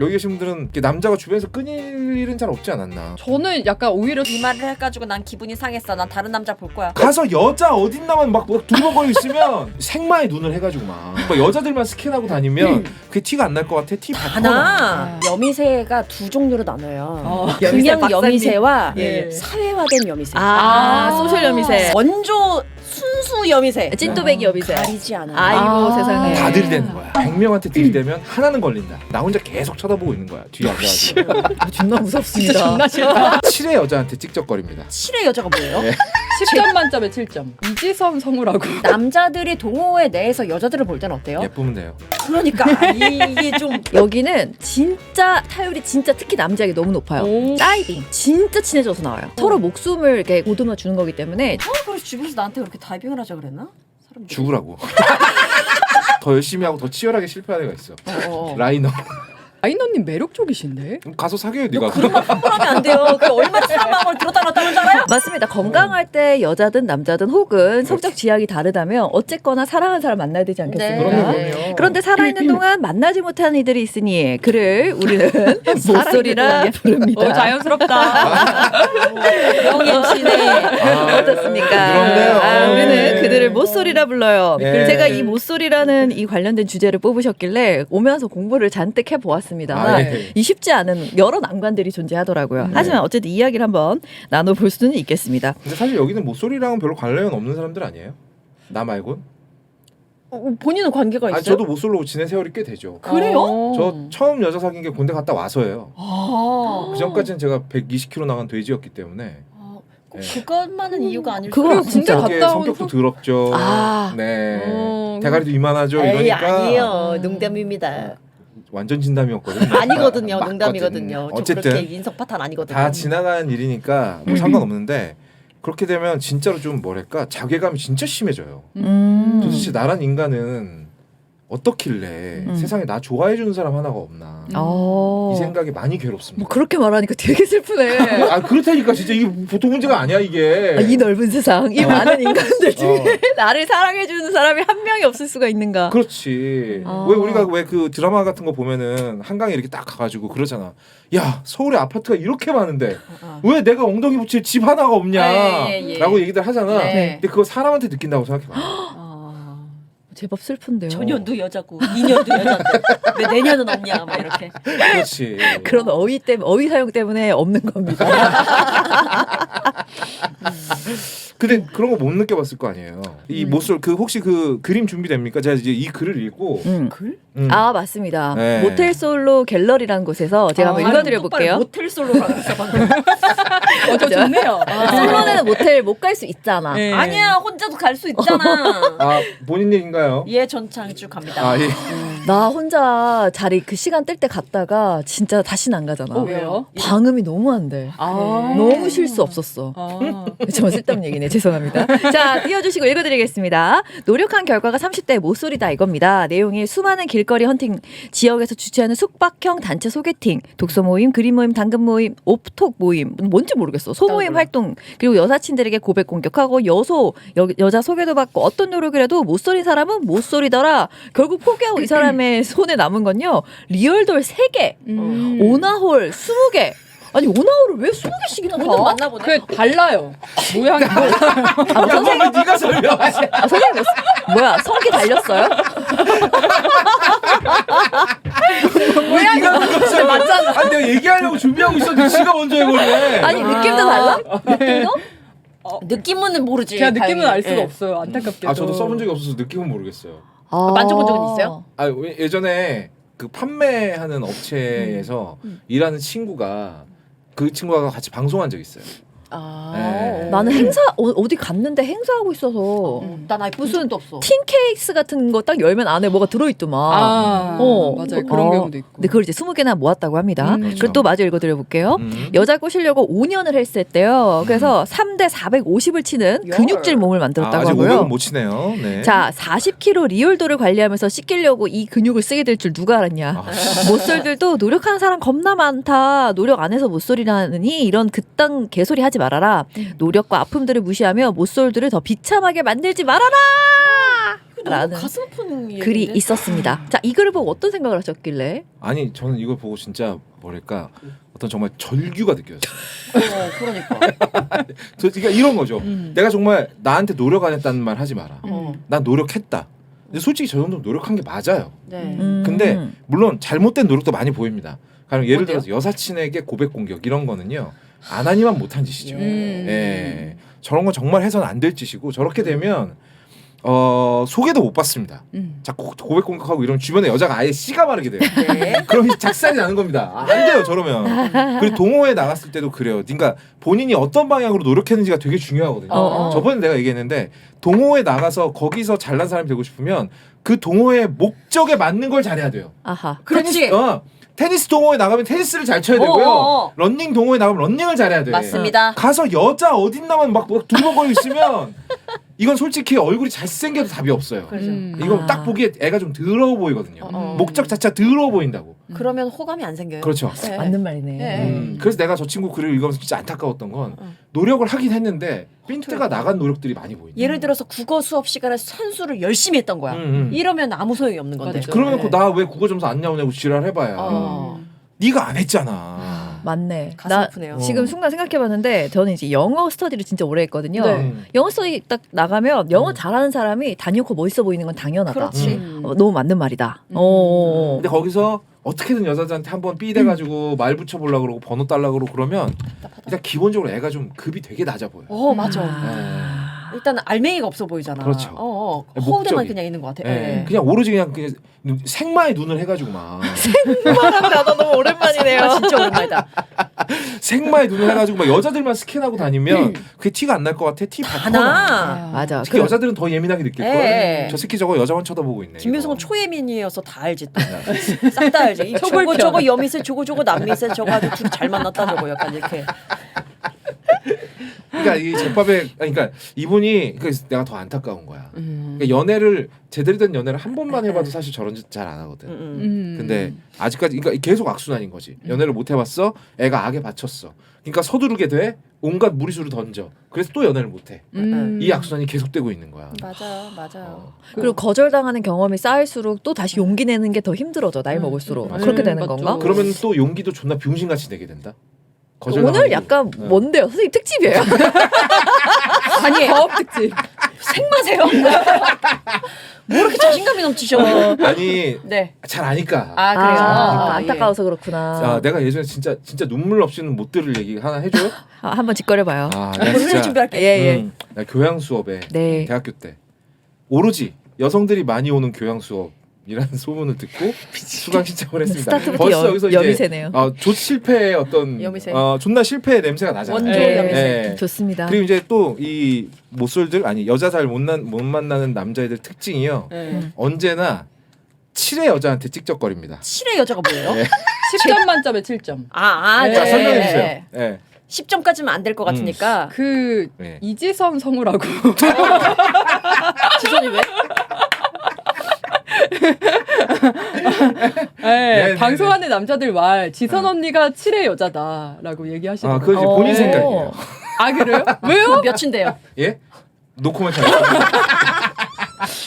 여기 계신 분들은 이렇게 남자가 주변에서 끊일 일은 잘 없지 않았나? 저는 약간 오히려 이 말을 해가지고 난 기분이 상했어. 난 다른 남자 볼 거야. 가서 여자 어딨나만 막 두벅거리고 있으면 생마에 눈을 해가지고 막 여자들만 스캔하고 다니면 그게 티가 안 날 것 같아. 티 하나 여미새가 두 종류로 나눠요. 여미새 그냥 박사님. 여미새와 예. 사회화된 여미새. 소셜 여미새. 원조 순수 여미새. 찐또배기 여미새. 가리지 않아. 아이고 세상에. 다 들이대는 거야. 100명한테 들이대면 하나는 걸린다. 나 혼자 계속 쳐다보고 있는 거야. 뒤에 앉아가지고. 존나 무섭습니다. 진짜 존나 싫다. 7의 여자한테 찍적거립니다. 7의 여자가 뭐예요? 네. 10점 만점에 7점. 이지선 성우라고. 남자들이 동호회 내에서 여자들을 볼 때는 어때요? 예쁘면 돼요. 그러니까 이게 좀 여기는 진짜 타율이 진짜 특히 남자에게 너무 높아요. 오. 다이빙 진짜 친해져서 나와요. 서로 목숨을 이렇게 보듬어 주는 거기 때문에 그래서 주변에서 나한테 그렇게 다이빙을 하자 그랬나? 사람들이. 죽으라고. 더 열심히 하고 더 치열하게 실패하는 애가 있어. 라이너. 아이너님 매력적이신데? 가서 사귀어요 네가. 그런 말 함부로 하면 안 돼요. 그 얼마나 사람 마음을 들었다 놨다 하잖아요. 맞습니다. 건강할 때 여자든 남자든 혹은 성적 지향이 다르다면 어쨌거나 사랑하는 사람 만나야 되지 않겠습니까? 네. 그럼요. 그런데 살아있는 동안 만나지 못한 이들이 있으니 그를 우리는 모쏠이라 부릅니다. 자연스럽다. 명예치네. 어떻습니까? 그렇네요. 우리는 네. 그들을 모쏠이라 불러요. 네. 제가 이 모쏠이라는 이 관련된 주제를 뽑으셨길래 오면서 공부를 잔뜩 해보았습니다. 네. 이 쉽지 않은 여러 난관들이 존재하더라고요. 하지만 어쨌든 이야기를 한번 나눠볼 수는 있겠습니다. 근데 사실 여기는 모쏠이랑은 별로 관련 없는 사람들 아니에요? 나 말곤? 본인은 관계가 있어요? 아니 저도 모쏠로 지낸 세월이 꽤 되죠. 그래요? 저 처음 여자 사귄 게 군대 갔다 와서예요. 아. 그 전까지는 제가 120kg 나간 돼지였기 때문에. 꼭 네. 그것만은 이유가 아닐 그거 거예요. 진짜 되게 갔다 온 성격도 더럽죠. 아. 네. 대가리도 이만하죠. 에이, 이러니까 아니에요. 농담입니다. 완전 진담이었거든요. 아니거든요. 맞거든. 농담이거든요. 저 어쨌든 그렇게 인석 파탄 아니거든요. 다 지나가는 일이니까 뭐 상관없는데 그렇게 되면 진짜로 좀 뭐랄까 자괴감이 진짜 심해져요. 도대체 나란 인간은 어떻길래 세상에 나 좋아해주는 사람 하나가 없나 이 생각이 많이 괴롭습니다. 뭐 그렇게 말하니까 되게 슬프네. 아 그렇다니까 진짜 이게 보통 문제가 아니야 이게. 이 넓은 세상, 이 많은 인간들 중에 나를 사랑해주는 사람이 한 명이 없을 수가 있는가? 그렇지. 아. 왜 우리가 왜 그 드라마 같은 거 보면은 한강에 이렇게 딱 가가지고 그러잖아. 야 서울에 아파트가 이렇게 많은데 왜 내가 엉덩이 붙일 집 하나가 없냐? 예. 라고 얘기들 하잖아. 네. 근데 그거 사람한테 느낀다고 생각해봐. 제법 슬픈데요. 전년도 여자고 2년도 여자인데 왜 내년은 없냐 막 이렇게. 그렇지. 그런 어휘 사용 때문에 없는 겁니다. 근데 그런 거 못 느껴봤을 거 아니에요. 이 모쏠 그 혹시 그 그림 준비됩니까? 제가 이제 이 글을 읽고 글? 아 맞습니다. 네. 모텔 솔로 갤러리라는 곳에서 제가 한번 읽어드려 볼게요. 모텔 솔로라고 있어 방금. 저 좋네요. 솔로는 모텔 못 갈 수 있잖아. 네. 아니야 혼자도 갈 수 있잖아. 아 본인 얘기인가요? 예 전창주 갑니다. 아 예. 나 혼자 자리 그 시간 뜰 때 갔다가 진짜 다시는 안 가잖아. 왜요? 방음이 너무 안 돼. 너무 쉴 수 없었어. 정말 쓸데없는 얘기네. 죄송합니다. 자, 띄워주시고 읽어드리겠습니다. 노력한 결과가 30대의 모쏠이다 이겁니다. 내용이 수많은 길거리 헌팅 지역에서 주최하는 숙박형 단체 소개팅, 독서 모임, 그림 모임, 당근 모임, 옵톡 모임, 뭔지 모르겠어. 소모임 활동, 그리고 여사친들에게 고백 공격하고 여자 소개도 받고 어떤 노력을 해도 모쏠인 사람은 모쏠이더라. 결국 포기하고 이 사람의 손에 남은 건요. 리얼돌 3개, 오나홀 20개. 아니 오나홀을 왜 20개씩이나 오늘 사? 만나보네. 그 달라요. 모양이. 잠깐만 네가 설명해. 선생님 뭐야 성기 달렸어요? 왜 네가 그랬어? 맞잖아. 아니 내가 얘기하려고 준비하고 있었는데 지가 먼저 해버리네. 아니 느낌도 달라? 느낌도? 느낌은 모르지. 제가 느낌은 다행히. 알 수가 예. 없어요. 안타깝게도. 아 저도 써본 적이 없어서 느낌은 모르겠어요. 만져본 적은 있어요? 아 예전에 그 판매하는 업체에서 일하는 친구가 그 친구가 같이 방송한 적 있어요. 네. 나는 행사 어디 갔는데 행사하고 있어서 난 아예 본 무슨 적도 없어. 틴 케이스 같은 거 딱 열면 안에 뭐가 들어있더만. 맞아요. 그런 경우도 있고. 근데 그걸 이제 20개나 모았다고 합니다. 그렇죠. 그리고 또 마저 읽어드려 볼게요. 여자 꼬시려고 5년을 헬스했대요. 그래서 3대 450을 치는 근육질 몸을 만들었다고 아직 하고요. 500은 못 치네요. 네. 자, 40kg 리얼도를 관리하면서 씻기려고 이 근육을 쓰게 될 줄 누가 알았냐. 모쏠들도 노력하는 사람 겁나 많다. 노력 안 해서 모쏠이라느니 이런 그딴 개소리 하지 말아라. 노력과 아픔들을 무시하며 모쏠들을 더 비참하게 만들지 말아라. 라는 가슴 아픈 글이 얘기인데? 있었습니다. 자, 이 글을 보고 어떤 생각을 하셨길래? 아니 저는 이걸 보고 진짜 뭐랄까 어떤 정말 절규가 느껴졌어요. 그러니까. 그러니까 이런 거죠. 내가 정말 나한테 노력 안 했다는 말 하지 마라. 난 노력했다. 근데 솔직히 저 정도 노력한 게 맞아요. 네. 근데 물론 잘못된 노력도 많이 보입니다. 가령 예를 뭔데요? 들어서 여사친에게 고백 공격 이런 거는요. 안 하니만 못한 짓이죠. 예. 저런 건 정말 해서는 안 될 짓이고 저렇게 되면 소개도 못 받습니다. 자꾸 고백 공격하고 이러면 주변에 여자가 아예 씨가 마르게 돼요. 네. 그럼 작살이 나는 겁니다. 안 돼요, 저러면. 그리고 동호회 나갔을 때도 그래요. 그러니까 본인이 어떤 방향으로 노력했는지가 되게 중요하거든요. 저번에 내가 얘기했는데 동호회 나가서 거기서 잘난 사람이 되고 싶으면 그 동호회 목적에 맞는 걸 잘해야 돼요. 아하. 그렇지. 테니스 동호회 나가면 테니스를 잘 쳐야 되고요. 어어어. 런닝 동호회 나가면 런닝을 잘해야 돼. 맞습니다. 가서 여자 어딨나만 막 두벅거리고 있으면 이건 솔직히 얼굴이 잘생겨도 답이 없어요. 그렇죠. 이건 딱 보기에 애가 좀 더러워 보이거든요. 목적 자체가 더러워 보인다고. 그러면 호감이 안 생겨요. 그렇죠. 네. 맞는 말이네. 네. 그래서 내가 저 친구 글을 읽으면서 진짜 안타까웠던 건 노력을 하긴 했는데 핀트가 나간 노력들이 많이 보인다. 예를 들어서 국어 수업 시간에 선수를 열심히 했던 거야. 이러면 아무 소용이 없는 건데. 맞죠. 그러면 나 왜 국어 점수 안 나오냐고 지랄해봐야. 네가 안 했잖아. 맞네. 가슴 나 아프네요. 지금 순간 생각해봤는데 저는 이제 영어 스터디를 진짜 오래 했거든요. 네. 영어 스터디 딱 나가면 영어 잘하는 사람이 단연코 멋있어 보이는 건 당연하다. 그렇지. 너무 맞는 말이다. 근데 거기서 어떻게든 여자들한테 한번 삐대가지고 말 붙여보려고 그러고 번호 달라고 그러고 그러면 일단 기본적으로 애가 좀 급이 되게 낮아 보여. 맞아. 네. 일단 알맹이가 없어 보이잖아. 그렇죠. 허우대만 목적이. 그냥 있는 것 같아. 네. 네. 그냥 오로지 그냥 생마의 눈을 해가지고 막 말한 단어 너무 오랜만이네요. 아, 진짜 오랜만이다. 생마의 눈을 해가지고 막 여자들만 스캔하고 다니면 그게 티가 안 날 것 같아. 티 받거나. 하나. 맞아. 특히 여자들은 더 예민하게 느낄 거야. 네. 저 새끼 저거 여자만 쳐다보고 있네. 김효성은 이거. 초예민이어서 다 알지. 싹 다 알지. 이 초벌편. 저거 여미새 저거 남미새 저거 아주 둘이 잘 만났다 저거 약간 이렇게. 그러니까 이 제밥에 그러니까 이분이 그래서 내가 더 안타까운 거야. 그러니까 연애를 제대로 된 연애를 한 번만 해봐도 사실 저런 짓 잘 안 하거든. 근데 아직까지 그러니까 계속 악순환인 거지. 연애를 못 해봤어. 애가 악에 받쳤어. 그러니까 서두르게 돼. 온갖 무리수를 던져. 그래서 또 연애를 못 해. 이 악순환이 계속되고 있는 거야. 맞아요. 그리고 거절당하는 경험이 쌓일수록 또 다시 용기 내는 게 더 힘들어져. 나이 먹을수록. 그렇게 되는 맞죠. 건가? 그러면 또 용기도 존나 병신같이 되게 된다. 오늘 거절당하는 약간 게. 뭔데요? 선생님 특집이에요. 아니 과업 특집. 생마세요. 뭐 이렇게 자신감이 넘치셔. 아니 네. 잘 아니까. 아 그래요. 안타까워서 그렇구나. 자, 내가 예전에 진짜 눈물 없이는 못 들을 얘기 하나 해줘요? 한번 짓거려봐요. 내가 오늘 진짜 준비할게. 예. 나 교양 수업에 네. 대학교 때 오로지 여성들이 많이 오는 교양 수업이라는 소문을 듣고 수강 신청을 했습니다. 스타트부터 벌써 여기서 이제 여미새네요. 실패의 어떤 여미새. 존나 실패의 냄새가 나잖아요. 원조 예. 여미새. 좋습니다. 그리고 이제 또 이 모쏠들 아니 여자 잘 못 만나는 남자애들 특징이요. 언제나 7의 여자한테 찍적거립니다. 7의 여자가 뭐예요? 네. 10점 만점에 7점. 자 네. 설명해 주세요. 네. 10점까지는 안 될 것 같으니까. 그 네. 이지선 성우라고. 지선이 왜? 네, 방송하는 남자들 말 지선 언니가 7의 여자다라고 얘기하시더라고요. 그거 이제 본인 생각이에요. 아 그래요? 왜요? 몇인데요? 예? 노코멘트.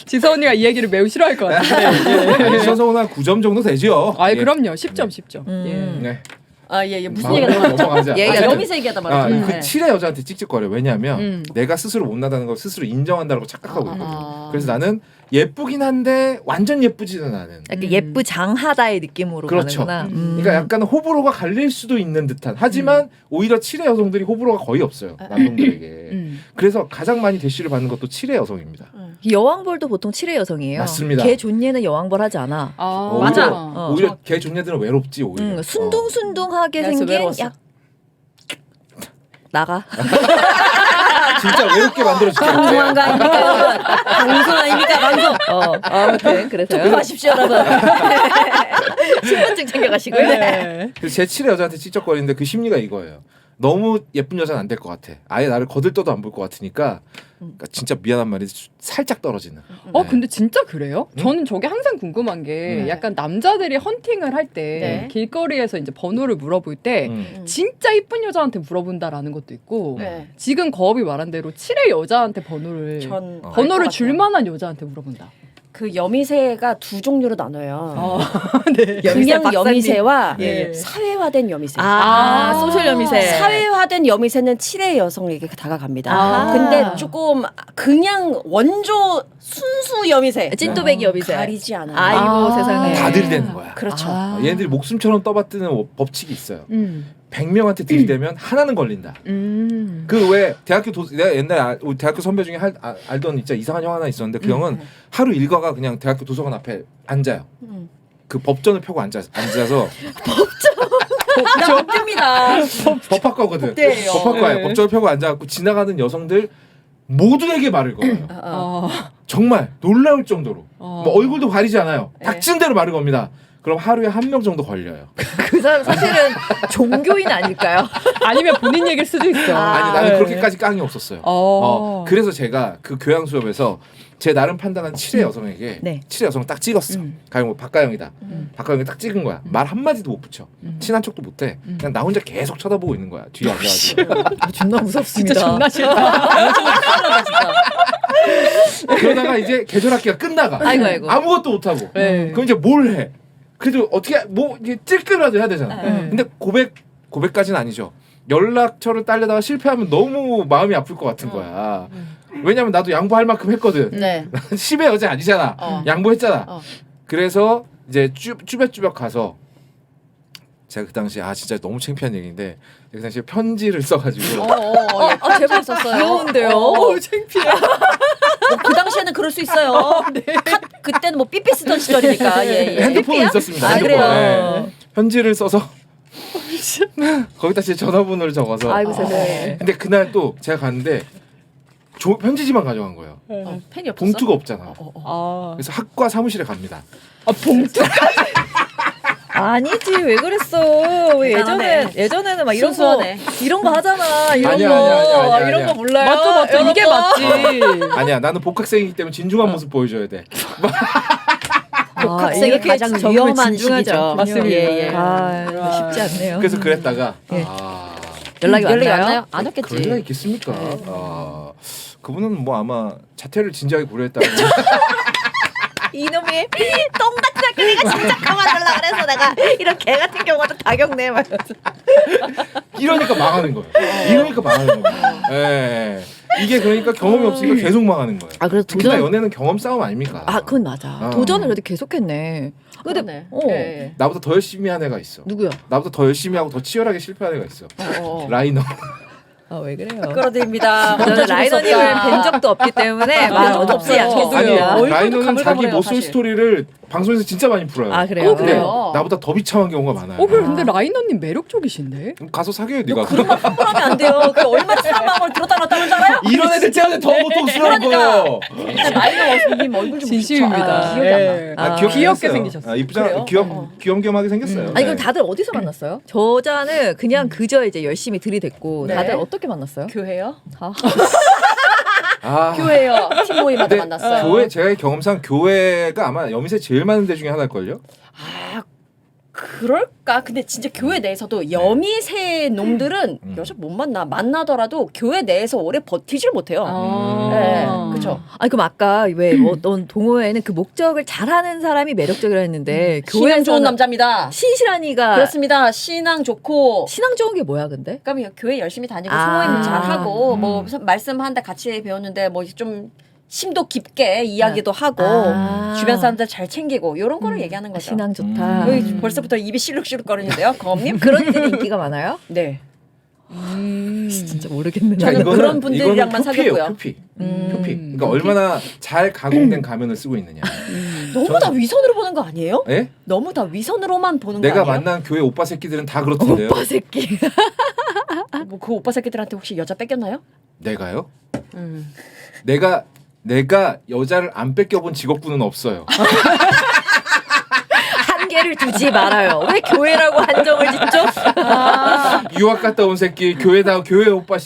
지선 언니가 이 얘기를 매우 싫어할 것 같은데. 시선성은 한 9점 정도 되죠. 아 예. 그럼요. 10점 10점. 네. 예. 무슨 얘기가 나왔죠? 넘어가자. 여미새 얘기하다 말았죠. 그 7의 여자한테 찍찍거려. 왜냐하면 음. 내가 스스로 못나다는 걸 스스로 인정한다고 착각하고 있거든. 그래서 나는 예쁘긴 한데 완전 예쁘지는 않은. 약간 예쁘장하다의 느낌으로 그렇죠. 가는구나. 그러니까 약간 호불호가 갈릴 수도 있는 듯한. 하지만 오히려 7의 여성들이 호불호가 거의 없어요. 남성들에게. 그래서 가장 많이 대시를 받는 것도 7의 여성입니다. 여왕벌도 보통 7의 여성이에요. 맞습니다. 걔 존예는 여왕벌 하지 않아. 아 맞아. 오히려 걔 존예들은 외롭지 오히려. 순둥순둥하게 그래서 생긴 외로웠어. 나가. 진짜 외롭게 만들어줄게. 방송한 거 아닙니까 여러분? 방송 아닙니까 방송? 아무튼 그래서요. 조심하십시오 여러분. 신분증 챙겨가시고요. 네. 그래서 제 7의 여자한테 찝쩍거리는데 그 심리가 이거예요. 너무 예쁜 여자는 안 될 것 같아. 아예 나를 거들떠도 안 볼 것 같으니까 그러니까 진짜 미안한 말이 살짝 떨어지는. 근데 진짜 그래요? 응? 저는 저게 항상 궁금한 게 네. 약간 남자들이 헌팅을 할 때 네. 길거리에서 이제 번호를 물어볼 때 진짜 이쁜 여자한테 물어본다라는 것도 있고 네. 지금 거업이 말한 대로 칠의 여자한테 번호를 전 번호를 줄 만한 여자한테 물어본다. 그 여미새가 두 종류로 나눠요. 네. 그냥 박사님. 여미새와 예. 사회화된 여미새. 소셜 여미새. 사회화된 여미새는 7의 여성에게 다가갑니다. 아하. 근데 조금 그냥 원조 순수 여미새. 찐또배기 여미새. 가리지 않아요. 아이고 세상에. 다 들이대는 거야. 그렇죠. 얘네들이 목숨처럼 떠받드는 법칙이 있어요. 100명한테 음. 들이대면 하나는 걸린다. 그 왜 대학교 내가 옛날에 우리 대학교 선배 중에 알던 진짜 이상한 형 하나 있었는데 그 형은 하루 일과가 그냥 대학교 도서관 앞에 앉아요. 그 법전을 펴고 앉아서 나 법대입니다. 법학과거든. 법대예요. 법학과예요. 네. 법전을 펴고 앉아갖고 지나가는 여성들 모두에게 말을 걸어요. 정말 놀라울 정도로. 뭐 얼굴도 가리지 않아요. 닥친 대로 말을 겁니다. 그럼 하루에 1명 정도 걸려요. 그 사람 사실은 종교인 아닐까요? 아니면 본인 얘기일 수도 있어. 아니 나는 네. 그렇게까지 깡이 없었어요. 그래서 제가 그 교양 수업에서 제 나름 판단한 7의 여성에게 네. 7의 여성 딱 찍었어. 가령 뭐 박가영이다. 박가영이 딱 찍은 거야. 말 한마디도 못 붙여. 친한 척도 못해. 그냥 나 혼자 계속 쳐다보고 있는 거야. 뒤에 앉아가지고. 존나 무섭습니다. 진짜 존나 싫다. 그러다가 이제 계절학기가 끝나가. 아이고. 아무것도 못하고. 네. 그럼 이제 뭘 해? 그래도 어떻게 뭐 이게 찔끔이라도 해야 되잖아. 네. 근데 고백까지는 아니죠. 연락처를 딸려다가 실패하면 너무 마음이 아플 것 같은 거야. 왜냐면 나도 양보할 만큼 했거든. 네. 10의 여자 아니잖아. 양보했잖아. 그래서 이제 쭈뼛쭈뼛 가서 제가 그 당시에 진짜 너무 창피한 얘기인데 그 당시에 편지를 써가지고 제발 썼어요. 귀여운데요. 창피해. 그 당시에는 그럴 수 있어요. 그때는 뭐 삐삐 쓰던 시절이니까. 예. 핸드폰은 있었습니다. 아, 핸드폰. 그래요? 네. 편지를 써서 거기다 제 전화번호를 적어서. 아이고 세상에. 근데 그날 또 제가 갔는데 편지지만 가져간 거예요. 팬이 없었어? 봉투가 없잖아. 아, 그래서 학과 사무실에 갑니다. 봉투. 아니지 왜 그랬어? 왜 예전에는 막 이런 거 순수하네. 이런 거 하잖아. 이런 아니야, 거 아니야. 이런 거 몰라요? 맞죠. 이게 맞지. 아니야, 나는 복학생이기 때문에 진중한 모습 보여줘야 돼. 복학생이 이렇게 가장 적응을 위험한 진중하지 시기죠. 않군요. 맞습니다. 예. 쉽지 않네요. 그래서 그랬다가 예. 연락이 연락이 왔나요? 왔나요? 안 그럴 리가 왔겠지. 있겠습니까? 그분은 뭐 아마 자퇴를 진지하게 고려했다고. 이놈이 똥같은 새끼 내가 진짜 그만둘라 그래서 내가 이런 개 같은 경우도 다 겪네 막. 이러니까 망하는 거예요. 이러니까 망하는 거예요. 예. 이게 그러니까 경험이 없으니까 계속 망하는 거예요. 그래서 특히나 연애는 경험 싸움 아닙니까? 그건 맞아. 도전을 그래도 계속했네. 근데 그러네. 나보다 더 열심히 한 애가 있어. 누구야? 나보다 더 열심히 하고 더 치열하게 실패한 애가 있어. 라이너. 왜 그래요? 끌어드립니다. 저는 라이너님을 뵌 적도 없기 때문에 말 저도 없지 없어요. 아니 않겠습니다. 얼굴도 라이너는 자기 가물가물해요, 모쏠 사실. 스토리를 방송에서 진짜 많이 풀어요. 그래요? 근데 그래요? 나보다 더 비참한 경우가 많아요. 근데 라이너님 매력적이신데? 그럼 가서 사귀어요, 네가. 그러면 함부로하면 안 돼요. 그 얼마나 사람 마음을 들었다 놨다 그러지 알아요? 이런 애들 때문에 더 고통스러운 거예요. 라이너 원수님 얼굴 좀 진심입니다. 기억이 안 나. 예. 귀엽게 귀엽게 생겼어요. 생기셨어요. 이쁘잖아. 그래요? 귀염귀염하게 생겼어요. 아니 그럼 다들 어디서 만났어요? 저자는 그냥 그저 이제 열심히 들이댔고 네. 다들 어떻게 만났어요? 교회요? 교회요. 팀 모임마다 만났어요. 교회 제가 경험상 교회가 아마 여미새 제일 많은 데 중에 하나일걸요. 그럴까? 근데 진짜 교회 내에서도 여미새 놈들은 여자 못 만나더라도 교회 내에서 오래 버티질 못해요. 네, 그렇죠. 아니 그럼 아까 왜 어떤 동호회에는 그 목적을 잘하는 사람이 매력적이라 했는데 신앙 좋은 교회에서는 남자입니다. 신실한이가 그렇습니다. 신앙 좋고. 신앙 좋은 게 뭐야 근데? 그러니까 교회 열심히 다니고 아. 소모임 잘하고 뭐 말씀한다 같이 배웠는데 뭐 좀 심도 깊게 이야기도 하고 주변 사람들 잘 챙기고 이런 거를 얘기하는 거죠. 신앙 좋다. 벌써부터 입이 실룩실룩 거리는데요, 거엄님? 그런 분들이 인기가 많아요? 네. 진짜 모르겠네. 저는 이거는- 그런 분들이랑만 이거는 표피예요, 사귀었고요. 표피. 그러니까 얼마나 잘 가공된 가면을 쓰고 있느냐. 너무 다 위선으로 보는 거 아니에요? 예? 너무 다 위선으로만 보는 거 내가 아니에요? 만난 교회 오빠 새끼들은 다 그렇던데요. 오빠 새끼. 뭐 그 오빠 새끼들한테 혹시 여자 뺏겼나요? 내가요? 내가 여자를 안 뺏겨본 직업군은 없어요. 한계를 두지 말아요. 왜 교회라고 한정을 짓죠? 유학 갔다 온 새끼, 교회 오빠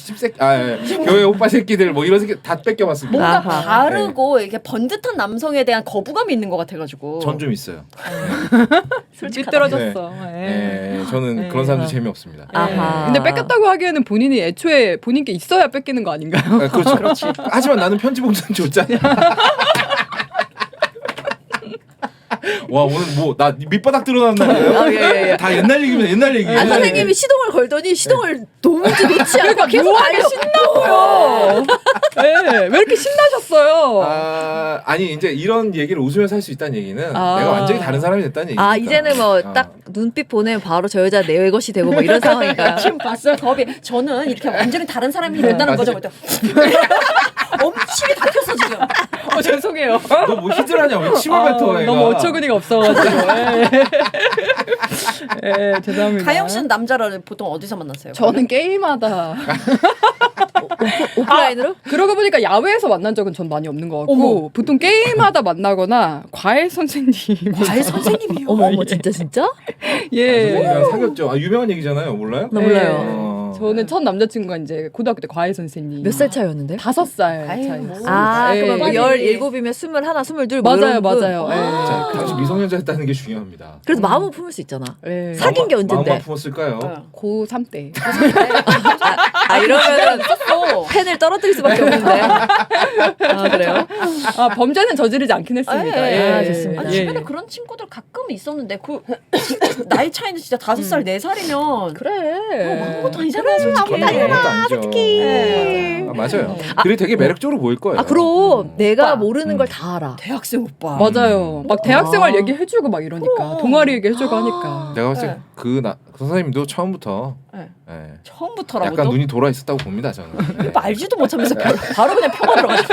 교회 오빠 새끼들 뭐 이런 새끼 다 뺏겨봤습니다. 뭔가 아하. 바르고 이렇게 번듯한 남성에 대한 거부감이 있는 것 같아가지고. 전 좀 있어요. 삐뚤어졌어. 네, 저는 네. 그런 사람들 재미없습니다. 아하. 근데 뺏겼다고 하기에는 본인이 애초에 본인께 있어야 뺏기는 거 아닌가요? 네, 그렇죠. 하지만 나는 편지 봉투는 줬잖아. 와 오늘 뭐 나 밑바닥 드러난 날이에요? 예. 다 옛날 얘기면 옛날 얘기. 아, 선생님이 시동을 걸더니 시동을 도무지 놓지 않고 계속 묘하게 달려. 신나고요. 네, 왜 이렇게 신나셨어요? 아니 이제 이런 얘기를 웃으면서 할 수 있다는 얘기는 아. 내가 완전히 다른 사람이 됐다는 얘기니까. 아 이제는 뭐 딱 눈빛 보내면 바로 저 여자 내 것이 되고 뭐 이런 상황인가요? 지금 봤어요 겁이. 저는 이렇게 완전히 다른 사람이 된다는 거죠. 엄청이 다켰어 지금. 죄송해요. 너 뭐 히드라냐? 왜 침을 뱉어? 애가. 너무 어처구니가 없어가지고. 죄송합니다. 가영 씨는 남자를 보통 어디서 만났어요? 저는 게임하다. 오프라인으로? 그러고 보니까 야외에서 만난 적은 전 많이 없는 것 같고 보통 게임하다 만나거나 과외 선생님. 과외 선생님이요. 어머 진짜? 예. 선생님이랑 사귀었죠. 유명한 얘기잖아요. 몰라요? 나 몰라요. 어. 저는 첫 남자친구가 이제 고등학교 때 과외 선생님. 몇 살 차이였는데? 5살 아유, 차이. 뭐. 아 예. 그러면 뭐 빨리. 17이면 21, 22 뭐 맞아요, 이런 분. 맞아요. 자, 예. 당신 미성년자였다는 게 중요합니다. 그래도 마음은 품을 수 있잖아. 예. 사귄 게 언젠데? 마음만 품었을까요? 고3 때. 아 이러면은 있었어. 펜을 떨어뜨릴 수밖에 없는데. 아 그래요? 아, 범죄는 저지르지 않긴 했습니다. 예. 예. 아, 좋습니다. 아니, 예. 주변에 그런 친구들 가끔 있었는데 그 나이 차이는 진짜 5살, 4살이면 그래. 아무것도 아니잖아 솔직히. 아무것도 아니죠. 네. 맞아요. 그게 되게 매력적으로 보일 거예요. 아 그럼 내가 오빠. 모르는 걸 다 알아. 대학생 오빠. 맞아요. 막 대학생활 아. 얘기해주고 막 이러니까. 동아리 얘기해주고 하니까. 내가 봤을 네. 때 그 선생님도 처음부터 네. 예, 처음부터라고 약간 또 눈이 돌아 있었다고 봅니다. 저는. 알지도 못하면서 바로 그냥 펴가 들어가죠.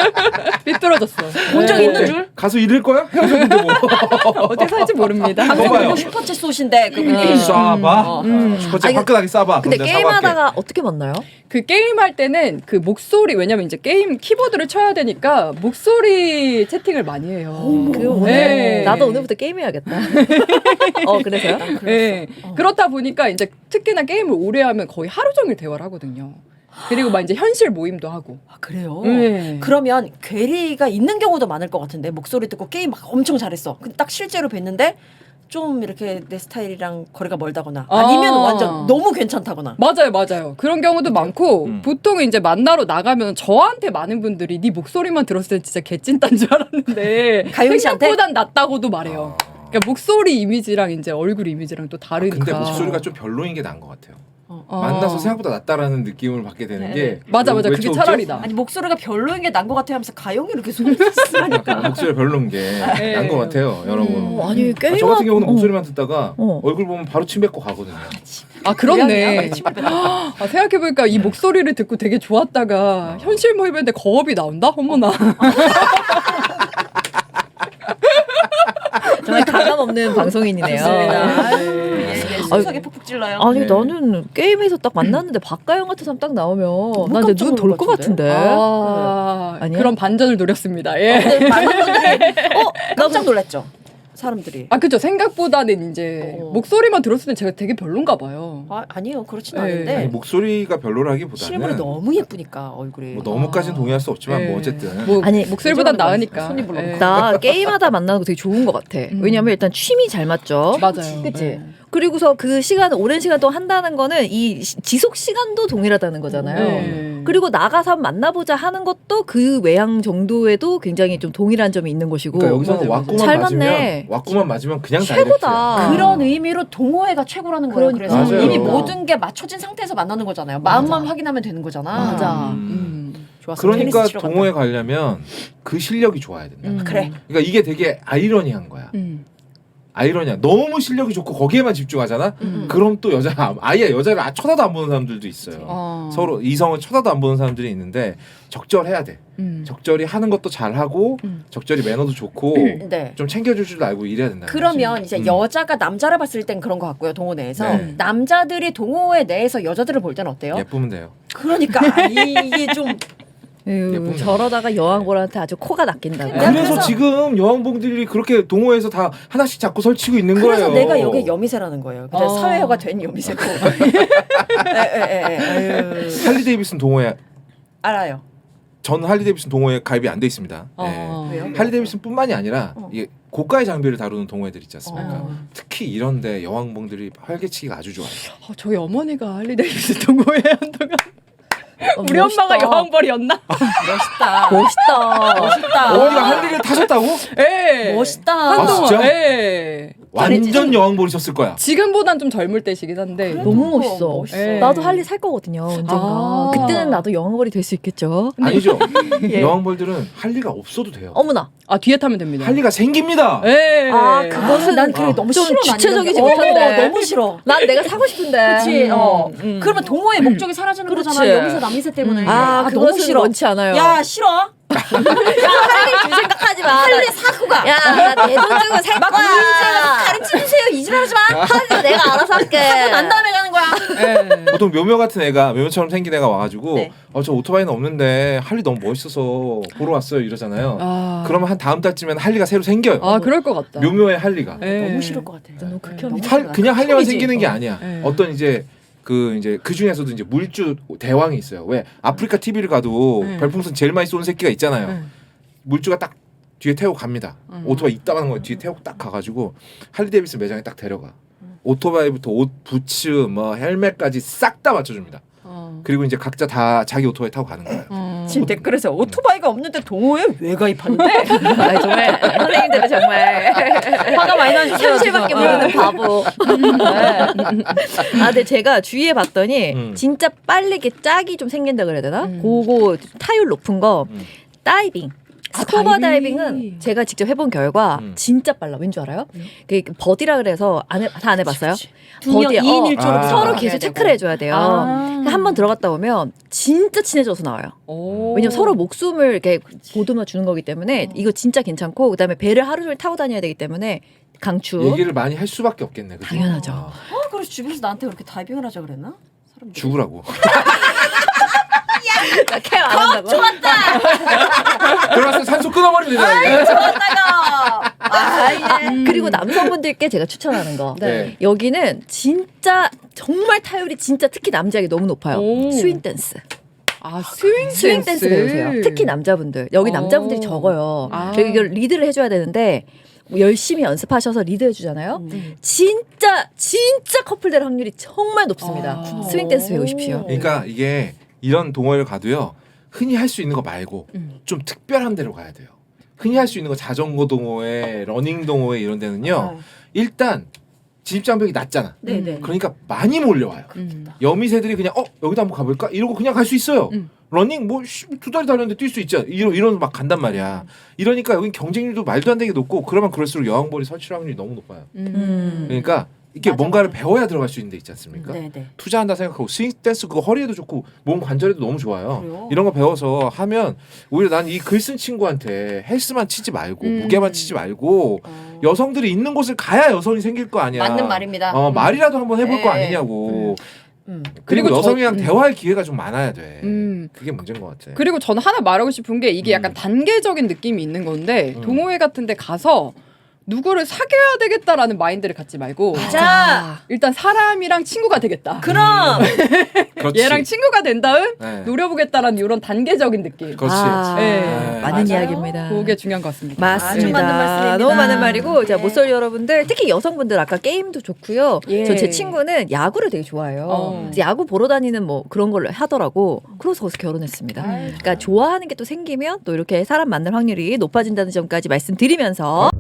삐뚤어졌어. 본 적 예. 있는 줄? 가수 잃을 거야? 헤어졌는데 뭐. 어디 살지 모릅니다. 봐봐요. 방송 슈퍼챗 쏘신데 그분이 쏴봐. 슈퍼챗 아니, 화끈하게 쏴봐. 근데 그럼 내가 사과할게. 게임하다가 어떻게 만나요? 그 게임할 때는 그 목소리, 왜냐면 이제 게임 키보드를 쳐야 되니까 목소리 채팅을 많이 해요. 그거 네. 나도 오늘부터 게임해야겠다. 그래서요? 네. 그렇다 보니까 이제 특히나 게임을 오래 하면 거의 하루 종일 대화를 하거든요. 그리고 막 이제 현실 모임도 하고. 아, 그래요? 네. 그러면 괴리가 있는 경우도 많을 것 같은데 목소리 듣고 게임 막 엄청 잘했어. 근데 딱 실제로 뵀는데 좀 이렇게 내 스타일이랑 거리가 멀다거나 아니면 완전 너무 괜찮다거나. 맞아요. 그런 경우도 많고 보통 이제 만나러 나가면 저한테 많은 분들이 네 목소리만 들었을 때 진짜 개찐딴 줄 알았는데 가영 씨한테? 생각보단 낫다고도 말해요. 그러니까 목소리 이미지랑 이제 얼굴 이미지랑 또 다르니까. 근데 목소리가 좀 별로인 게 나은 것 같아요. 어. 만나서 생각보다 낫다라는 느낌을 받게 되는 게 맞아. 왜 그게 좋죠? 차라리 나. 아니 목소리가 별로인 게 난 것 같아 하면서 가영이 이렇게 손을 쓰니까. 목소리 별로인 게 네. 나은 것 같아요, 여러분. 아니 게임 저 같은 경우는 목소리만 듣다가 어. 얼굴 보면 바로 침 뱉고 가거든요. 아 그렇네. 아, 생각해보니까 이 목소리를 듣고 되게 좋았다가 현실 모임인데 거업이 나온다? 어머나. 정말 가감 없는 방송인이네요. 속에 푹푹 찔러요. 아니 네. 나는 게임에서 딱 만났는데 박가영 같은 사람 딱 나오면 난 이제 눈 돌 것 같은데. 아니야? 그런 반전을 노렸습니다. 예. 많은 분들이 깜짝 놀랐죠. 사람들이. 아 그죠. 생각보다는 이제 목소리만 들었을 때 제가 되게 별론가 봐요. 아니에요. 그렇진 네. 않은데 아니, 목소리가 별로라기보다는 실물이 너무 예쁘니까 얼굴이. 뭐 너무까지는 동의할 수 없지만 네. 뭐 어쨌든 뭐 아니, 목소리보단 나으니까. 손이 불러. 예. 나 게임하다 만나는 거 되게 좋은 것 같아. 왜냐면 일단 취미 잘 맞죠. 맞아요. 그치? 예. 그리고서 그 시간 오랜 시간 동안 한다는 거는 이 지속 시간도 동일하다는 거잖아요. 네. 그리고 나가서 한번 만나보자 하는 것도 그 외향 정도에도 굉장히 좀 동일한 점이 있는 것이고. 그러니까 여기서는 맞아요. 왁구만 잘 맞으면 맞네. 왁구만 맞으면 그냥 최고다. 다이렉트야. 그런 의미로 동호회가 최고라는 거예요. 그러니까. 그래서 맞아요. 이미 모든 게 맞춰진 상태에서 만나는 거잖아요. 마음만 확인하면 되는 거잖아. 맞아. 좋았어. 그러니까 테니스 치러 동호회 가려면 그 실력이 좋아야 된다. 간다. 그래. 그러니까 이게 되게 아이러니한 거야. 아이러니야. 너무 실력이 좋고 거기에만 집중하잖아. 그럼 또 아예 여자를 쳐다도 안 보는 사람들도 있어요. 서로 이성을 쳐다도 안 보는 사람들이 있는데 적절해야 돼. 적절히 하는 것도 잘하고 적절히 매너도 좋고 네. 좀 챙겨줄 줄 알고 이래야 된다. 그러면 이제 여자가 남자를 봤을 땐 그런 것 같고요. 동호 내에서 네. 남자들이 동호회 내에서 여자들을 볼 때는 어때요? 예쁘면 돼요. 그러니까 이게 좀 에휴, 저러다가 여왕벌한테 아주 코가 낚인다고. 그래서 지금 여왕봉들이 그렇게 동호회에서 다 하나씩 자꾸 설치고 있는 그래서 거예요. 내가 여기 여미새라는 거예요. 근데 사회화가 된 여미새고. 할리 데이비슨 동호회 알아요. 전 할리 데이비슨 동호회 가입이 안 돼 있습니다. 왜요? 할리 데이비슨뿐만이 아니라 이게 고가의 장비를 다루는 동호회들 있지 않습니까? 특히 이런데 여왕봉들이 활개치기가 아주 좋아요. 저희 어머니가 할리 데이비슨 동호회 한동안 우리 멋있다. 엄마가 여왕벌이었나? 멋있다. 멋있다. 멋있다. 어머니가 할리를 타셨다고? 예. 멋있다. 아, 진짜? 예. 완전 여왕벌이셨을 거야. 지금보단 좀 젊을 때시긴 한데. 너무 멋있어. 멋있어. 예. 나도 할리 살 거거든요. 언젠가. 아. 그때는 나도 여왕벌이 될 수 있겠죠. 아니죠. 예. 여왕벌들은 할리가 없어도 돼요. 어머나. 아 뒤에 타면 됩니다. 할리가 생깁니다. 예. 그것은 난 그게 너무 좀 싫어. 난 주체적이지 이런 게. 못한데. 너무 싫어. 난 내가 사고 싶은데. 그치. 그러면 동호회 목적이 사라지는 그렇지. 거잖아. 여기서 남미새 때문에. 그것은 너무 싫어. 원치 않아요. 야 싫어. 할리 줄 생각하지 마. 할리 사고 가. 야, 나 내 돈 주고 살 막 거야. 가르쳐 주세요. 이 집 하지 마. 할리 내가 알아서 할게. 난 다음에 가는 거야. 예. 보통 묘묘 같은 애가 묘묘처럼 생긴 애가 와가지고 네. 저 오토바이는 없는데 할리 너무 멋있어서 보러 왔어요 이러잖아요. 아. 그러면 한 다음 달쯤엔 할리가 새로 생겨요. 아 그럴 것 같다. 묘묘의 할리가. 예. 너무 싫을 것 같아. 너무 극혐이다. 그냥 할리만 흑이지. 생기는 게 아니야. 네. 어떤 이제 그 중에서도 이제 물주 대왕이 있어요. 왜 아프리카 TV를 가도 네. 별풍선 제일 많이 쏘는 새끼가 있잖아요. 네. 물주가 딱 뒤에 태우고 갑니다. 오토바이 이따가는 거 뒤에 태우고 딱 가가지고 할리 데이비슨 매장에 딱 데려가. 오토바이부터 옷, 부츠, 뭐 헬멧까지 싹 다 맞춰줍니다. 그리고 이제 각자 다 자기 오토바이 타고 가는 거예요. 지금 댓글에서 오토바이가 없는데 동호회 왜 가입하는데? 아, 정말 선생님들은 정말 화가 많이 나시죠? 현실밖에 모르는 바보. 근데 제가 주위에 봤더니 진짜 빨리 이렇게 짝이 좀 생긴다 그래야 되나? 그거 타율 높은 거 다이빙. 스쿠버 다이빙은 제가 직접 해본 결과 진짜 빨라. 왠 줄 알아요? 그 버디라 그래서 다 안 해봤어요? 두명 2인 1조로 아. 서로 계속 체크를 해줘야 돼요. 한 번 들어갔다 오면 진짜 친해져서 나와요. 왜냐면 서로 목숨을 이렇게 보듬어 주는 거기 때문에 이거 진짜 괜찮고 그다음에 배를 하루 종일 타고 다녀야 되기 때문에 강추. 얘기를 많이 할 수밖에 없겠네. 그치? 당연하죠. 그래서 주변에서 나한테 그렇게 다이빙을 하자 그랬나? 사람들이. 죽으라고. 케어 안 한다고? 들어가서 산소 끊어버리면 되잖아. 그리고 남성분들께 제가 추천하는 거. 네. 여기는 진짜 정말 타율이 진짜 특히 남자에게 너무 높아요. 오. 스윙 댄스. 아 스윙 스윙 댄스 배우세요. 특히 남자분들. 여기 남자분들이 적어요. 아. 저기 이걸 리드를 해줘야 되는데 뭐 열심히 연습하셔서 리드 해주잖아요. 진짜 커플 될 확률이 정말 높습니다. 아. 스윙 댄스 배우십시오. 그러니까 이게 이런 동호회를 가도요. 흔히 할 수 있는 거 말고 좀 특별한 데로 가야 돼요. 흔히 할 수 있는 거 자전거 동호회, 러닝 동호회 이런 데는요. 일단 진입 장벽이 낮잖아. 네네. 그러니까 많이 몰려와요. 여미새들이 그냥 여기도 한번 가볼까? 이러고 그냥 갈 수 있어요. 러닝 뭐 두 다리 달렸는데 뛸 수 있죠. 이런 막 간단 말이야. 이러니까 여긴 경쟁률도 말도 안 되게 높고 그러면 그럴수록 여왕벌이 설칠 확률이 너무 높아요. 그러니까 이게 뭔가를 배워야 들어갈 수 있는 데 있지 않습니까? 네네. 투자한다 생각하고 스윙 댄스 그거 허리에도 좋고 몸 관절에도 너무 좋아요. 그래요? 이런 거 배워서 하면 오히려 난 이 글 쓴 친구한테 헬스만 치지 말고 무게만 치지 말고 여성들이 있는 곳을 가야 여성이 생길 거 아니야. 맞는 말입니다. 말이라도 한번 해볼 거 네. 아니냐고. 그리고 그리고 여성이랑 대화할 기회가 좀 많아야 돼. 음. 그게 문제인 것 같아. 그리고 저는 하나 말하고 싶은 게 이게 약간 단계적인 느낌이 있는 건데 동호회 같은데 가서 누구를 사귀어야 되겠다라는 마인드를 갖지 말고 맞아. 일단 사람이랑 친구가 되겠다. 그럼 그렇지. 얘랑 친구가 된 다음 네. 노려보겠다라는 이런 단계적인 느낌. 그렇지. 네. 맞는 맞아요. 이야기입니다. 그게 중요한 것 같습니다. 맞습니다. 아주 맞는 말씀입니다. 너무 맞는 말이고 자 네. 모쏠 여러분들 특히 여성분들 아까 게임도 좋고요. 예. 저 제 친구는 야구를 되게 좋아해요. 그래서 야구 보러 다니는 뭐 그런 걸 하더라고. 그래서 거기서 결혼했습니다. 그러니까 좋아하는 게 또 생기면 또 이렇게 사람 만날 확률이 높아진다는 점까지 말씀드리면서